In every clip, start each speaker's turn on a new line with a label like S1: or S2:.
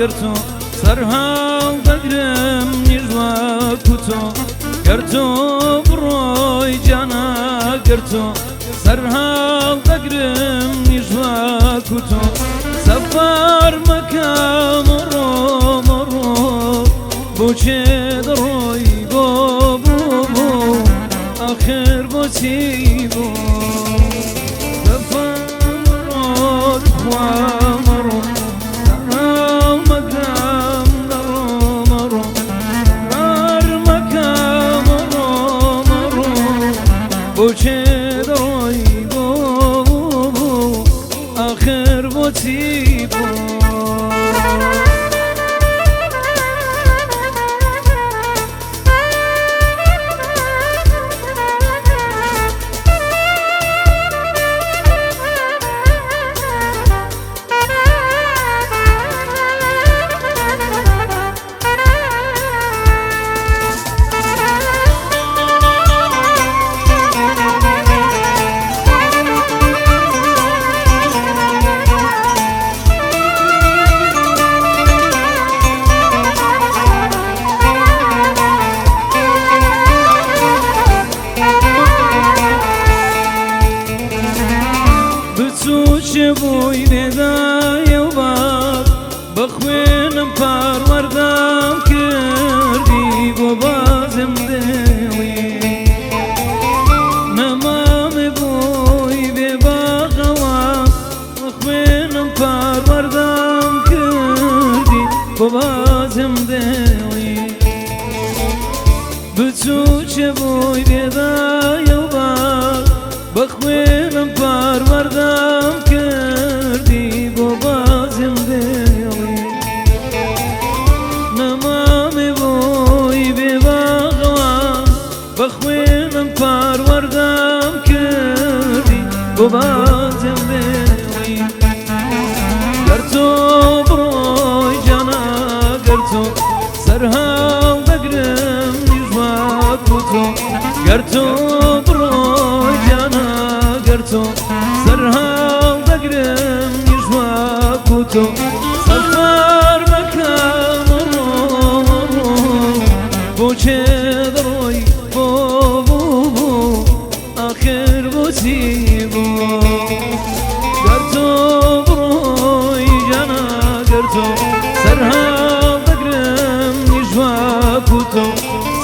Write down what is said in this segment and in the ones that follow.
S1: گرتو سرها بگرم نیجوا کتو گرتو بروی جانا گرتو سرها بگرم نیجوا کتو سفر مکان مرو مرو بوچه دروی بو بو بو آخر بوچی بو سفر مرو دخوا مرو سرها مکان درو مرو رار مکان مرو مرو بوچه دروی بو بو بو آخر بوچی بو بوی ندای و بار بخوینم پروردم کردی و بازم دلی نمام بوی به باغوا بخوینم پروردم کردی و بازم دلی بچو چه بوی ندای و بار بخوینم پروردم کردی با بازم دلی نمام بوی به باغوان بخوینم پروردم کردی با بازم دلی گر تو بروی جانا گر تو سرها بگرم نیجوا کتو گر تو بروی جانا گر تو سرها بگرم نیجوا کتو سفر مکان مرو مرو بوچه دروی بو بو بو آخر بوچی بو گر تو بروی جانا گر تو سرها بگرم نیجوا کتو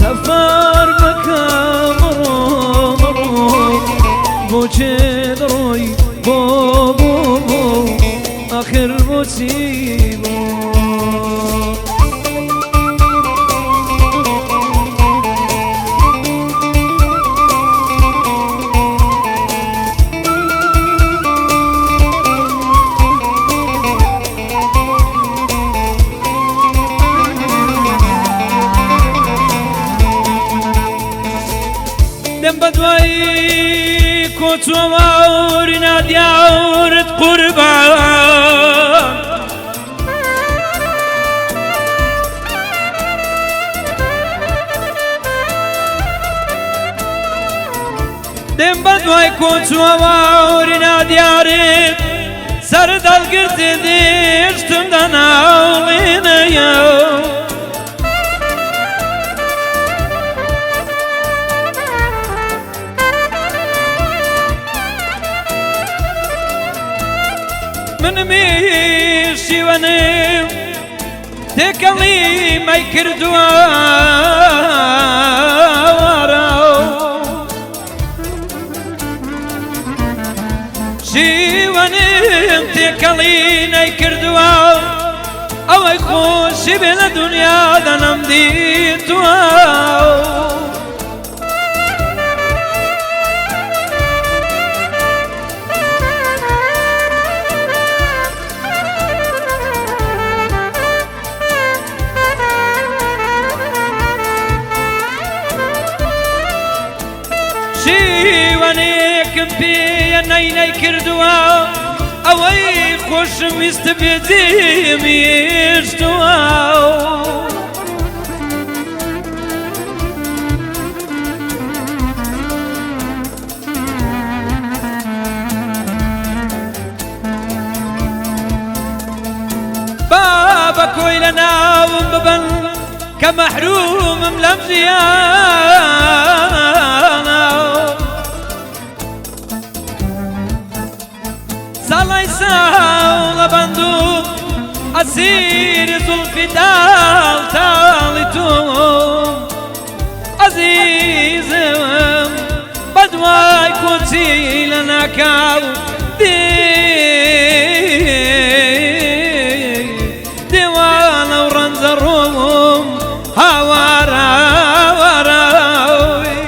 S1: سفر مکان مرو مرو بوچه دروی بو بو بو آخر بوچی بو دم بدوی کوچو مورنا دیارت قربان دم بدوی کوچو مورنا دیارت سر دل گرتی دیشتم دناوینه یو من میشی و نیم تکلی می کردو شی و نیم تکلی نی کردو اوی خوشی بین دنیا دنم دیتو شیوانێکم پێیە نەی کردووە ئەوەی خۆشم ویست بێجێمیشتووە بابا کۆی كمحروم ملم زيانا صلاي ساولا بندوق أسير زلفي دال تالتوم عزيزم بدواي كوتي لنا كاو ديوانا ورنز الروم هاورا وراوي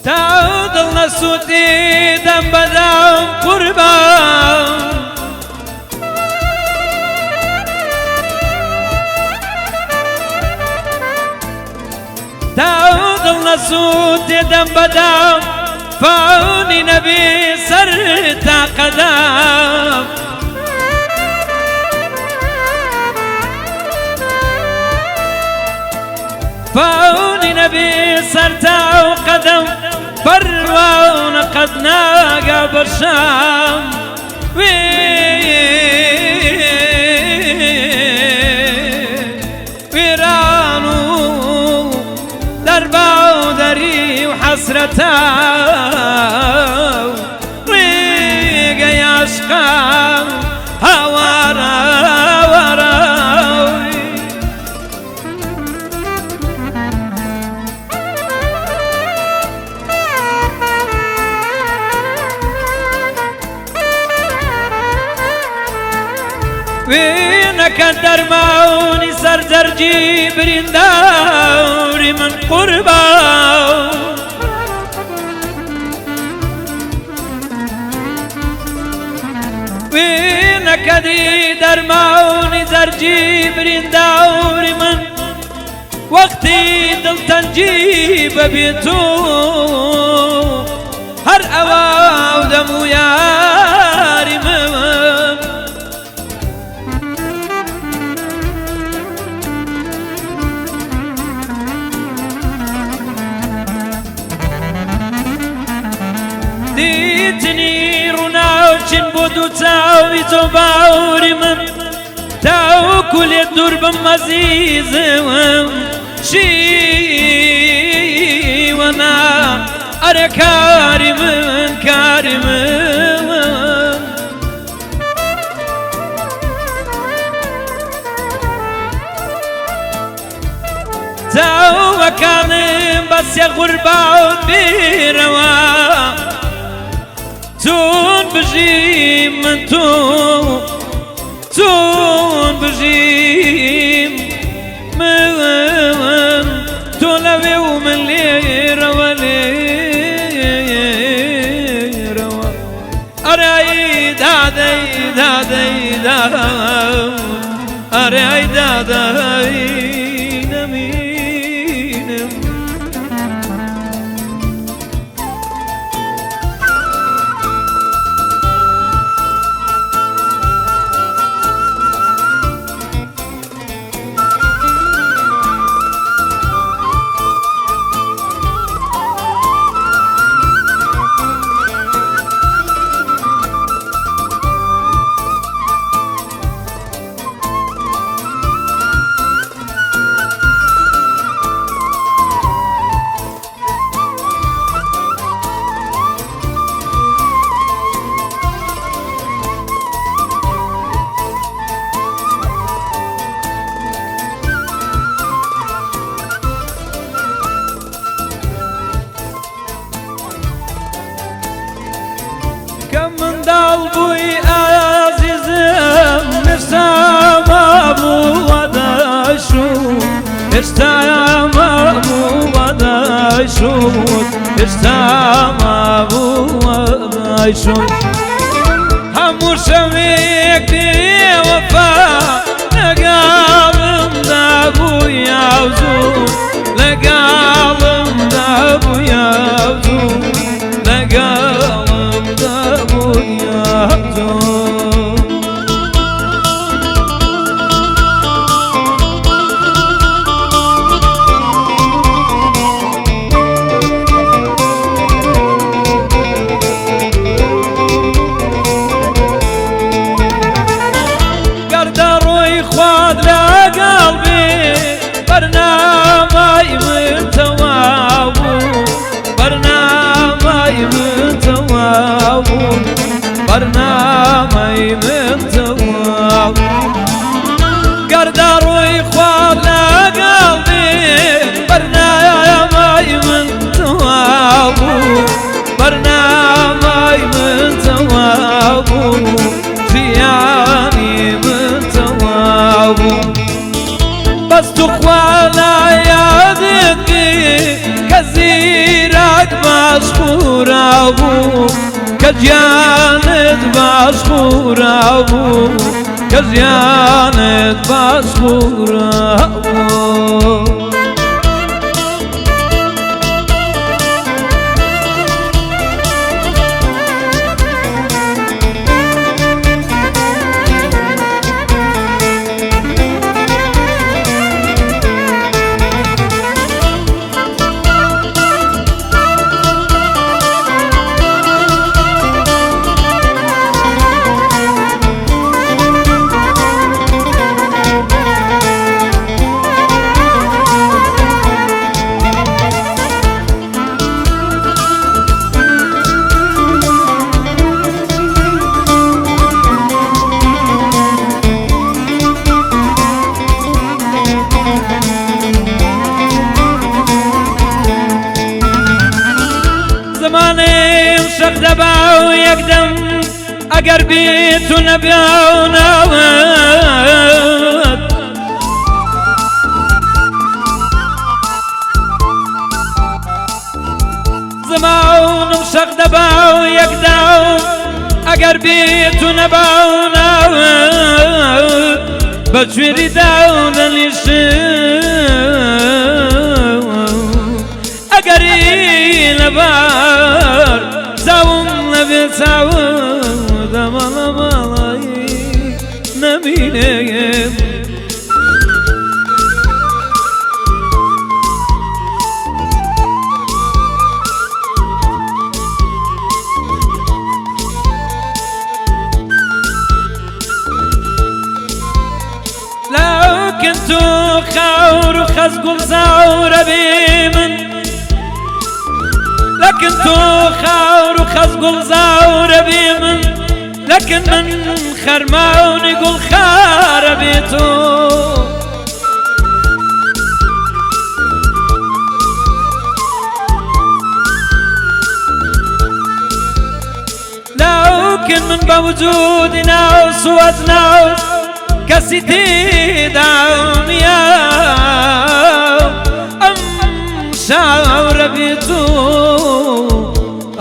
S1: تعود النسوتي دم بدام قربان تعود النسوتي دم بدام فاوني نبي سرتا قدام فاوني نبي سرتا وقدم فرواون قد ناقى برشام ويرانو دربا ودري وحسرتا ريقا يشقى هوارا وراوي وينك الدرماوني سرزرجي برنداوري من قرباو وينك دي درماوني زرجي برنداوري من وقتي دلت نجيب بيتو هر أواو دمو ياري من ديتني روناوشن بودو تاوي زباوري من تاو كل الدور بمزيز شي وانا أرى كارم كارم تاو وكان بس يا غربة بيروا تون بجيم من تون بجيم من تولوي ومن ليرة وليرة أرأي دادي دادي دادي أرأي دادي هێشتا مابووە دایشوت هێشتا مابووە دایشوت هەموو شەوێک بێوەفا لەگەڵمدا بوو یاوزوو لەگەڵمدا بوو یاوزوو لەگەڵمدا بوو یاوزوو برنامەی من تەواو گەردە ڕووی خواب لەگەڵ بێ بەرنامەی من تەواو بوو بەرنامەی من تەواو بوو ژیانی من تەواو بوو بەس توخوا لایەدت بێ کە زیرەک مەشغوڵە بوو کە گیانت مەشغوڵە بوو کە ژیانت مەشغوڵە بوو زمانم شەق دەبا و یەکدەم ئەگەر بیت و نەبیاونەوەت زمانم شەق دەبا و یەکدەم ئەگەر بیت و نەباونەوەت بە گوێری داو دەنیشم ئەگەری لەبەر چاوم لەبێ چاوم دەمەڵە ماڵایی نەبینێم لەکن تو خاور و خەزگوڵ زاورە بێ من لكن تو خاور و خەزگوڵ زاورە بێ من لكن من خەرماونی گوڵ خارە بێ تۆ لكن من بە وجودی ناو سوەت ناو کەسی تێدا نیە شاورە بێ تۆ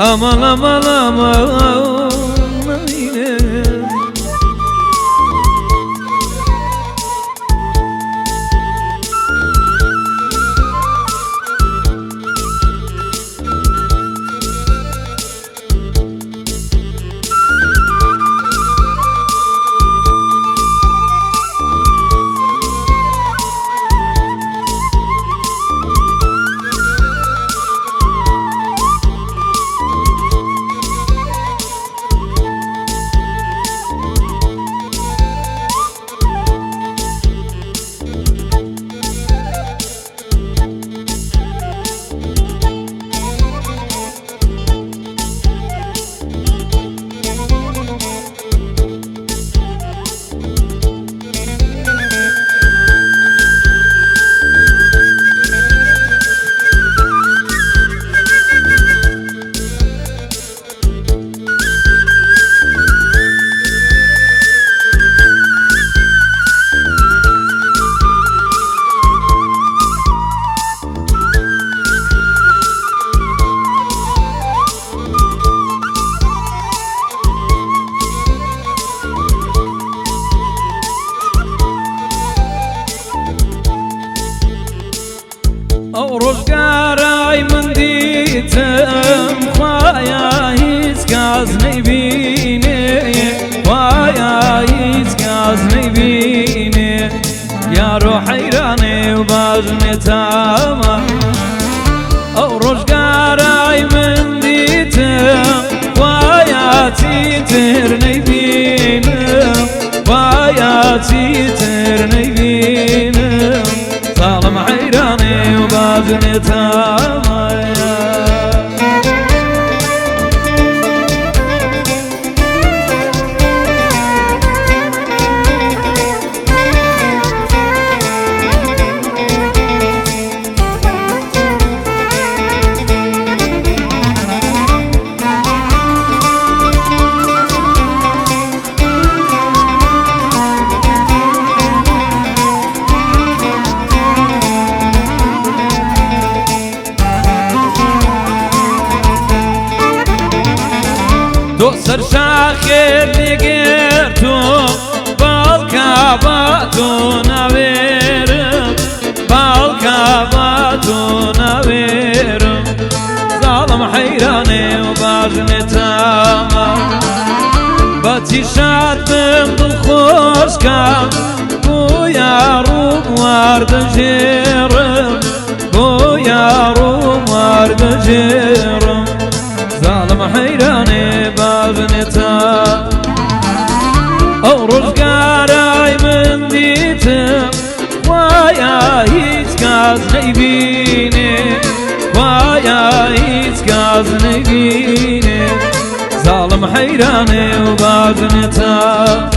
S1: ئەمەڵ ئەمەڵ ئەمەڵ نەبینێم ويا هيس كازني بيني ويا هيس كازني بيني يا روحي راني وباجني تاما او رجقاراي من ديتم ويا تيترني بينم ويا تيترني بينم ظالم حيراني وباجني تاما دو سر شاخر نگرتم بالکاباتو نویرم بالکاباتو نویرم ظالم حیرانه و باجنی تمام باتی شادم دل خوش کم بو یاروم وارد جیرم بو یاروم وارد جیرم ظالم حيراني باغنتا او رجقاراي من ديتم ويا هيت كازني بيني ويا هيت كازني بيني ظالم حيراني وباغنتا